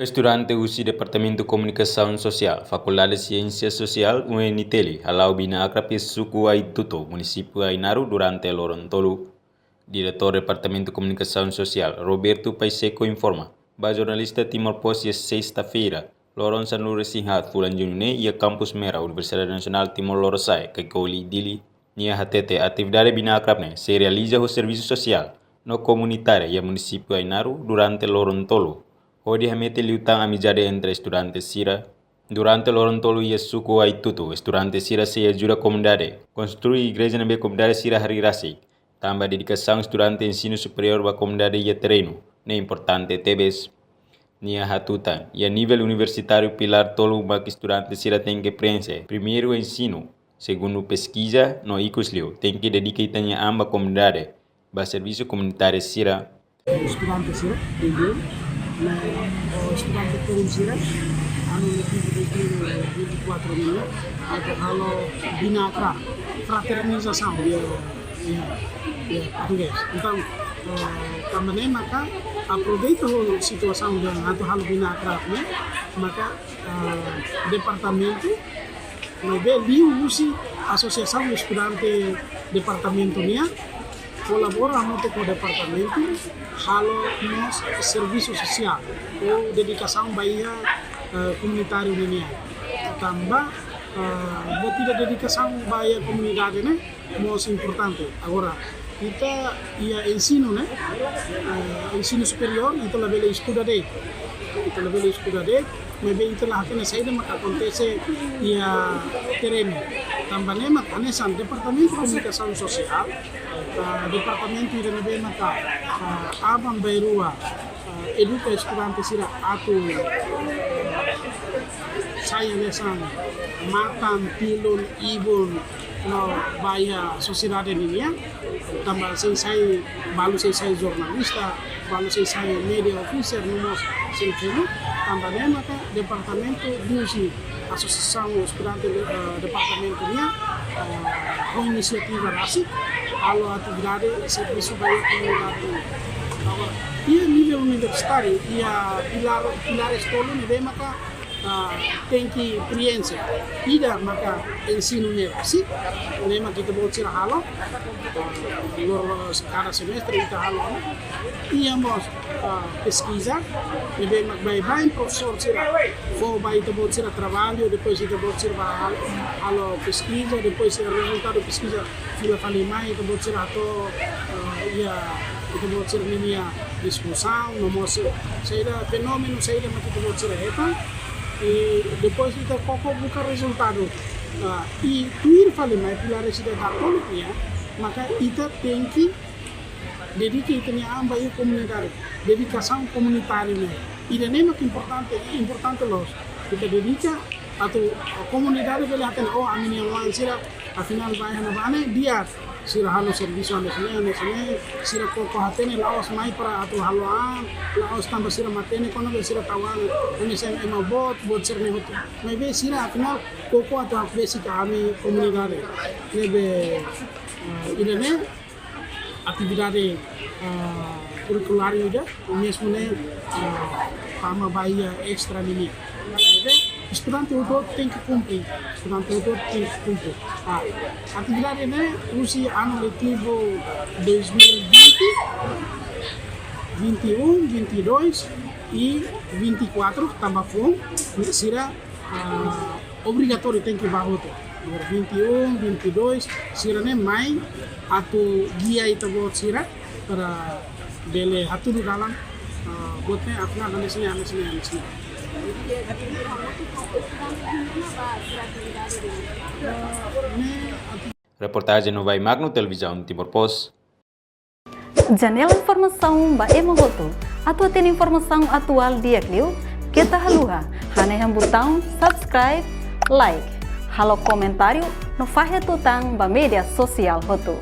Estudante USI Departamento Comunicação Social, Faculdade de Ciência Social, UNITELI, halau bina akrab suku Aituto, município Ainaru, durante Lorontolo. Diretor Departamento Comunicação Social, Roberto Paiseco informa, ba jornalista Timor Poste sexta-feira, Loron Sanlu Resinhat, Fulan Junune, ia Campus Merah, Universidade Nacional Timor Leste, Kaikoli Dili, nia hatete atividade bina akrabne, se realiza o serviço social, no comunitário e município Ainaru, durante Lorontolo. Hoje remete liutang amizade entre estudantes Sira. Durante Lorontolo e suku Aituto, estudantes Sira se ajuda a comunidade. Construir igreja na comunidade Sira Hari Rasi. Tambah dedicação estudante ensino superior ba comunidade e terreno. Ne importante tebes. Nia hatutan. E a nível universitário pilar tolo ba que estudante Sira tem que preencher. Primeiro ensino. Segundo pesquisa, no ICUSLIO, tem que dedicar itanya amba comunidade. Ba serviço comunitário Sira. Estudante Sira, o estudante Sira, ano letivo de 24 mil, kalau binatra, fraternização de português. Então, também maka aproveita a situação de atau hal binatra, maka departamento liu usi associação estudante departamento colabora muito com o departamento, halo nos serviço social ou dedicação bahia comunitário ini. Tambah tidak dedicação bahia comunidade most importante. Agora kita ia ensino ensino superior itu lebih estudante. Itu lebih estudante, maybe itu lah kena saída maka acontece ia terreno. Também makanesan departamento comunicação social. Departamento ida nabe maka abang bairua educa estudante Sira atu saya lesan matan pilon ibon no bahia sociedade ini ya tambah saya balu saya jurnalista balu saya media officer nomos sini tambahnya maka departamento diusi associação estudante departamentonya inisiativa Rasi kalau atividade serviço bahia comunidade. Ia nível universitário, ia pilar escola nebe maka tem que experiência. Ida maka ensino Rasi, nema kita buat sira halo, cada semestre kita halo. Ia mos pesquisa, nebe mak baik professor sira, vou vai kita buat sira trabalho, depois kita buat sira halo pesquisa, depois sira resultado pesquisa fila falimai kita buat sira atau kita buat sira ini discussão, nomos saída fenomeno saída mak kita buat sira eta. E depois kita koko buka resultado e tuir fale mais pilar reside católica maka kita tem que dedicar itanya amba e comunidade dedicação comunitária e de nem importante los kita dedica atau comunidade bela aten a minha mãe sira afinal vai na bane dia sira halo serviço ane sini sira koko hatene laos mai para atau haloan laos tambah sira matene kono sira tawan ini saya mau buat sira nih maybe sira afinal koko atau basic kami comunidade nebe idene atividade curricular ida mesmo pama bahia extra mini estudante tem que cumprir. Atividade usi ano letivo 2020, 21, 22 e 24 tambah fom sira obrigatório tem que bahu tu. 21, 22 sira mai atau guia itu buat sira para bele hatu di dalam buatnya apna anesnya. Reportagem no Vai Magno Televisão Timor Poste. Janela informação ba emogoto atau tem informação atual dia kliu kita haluha hane botão subscribe like halo comentário no fahe tutang ba media sosial hoto.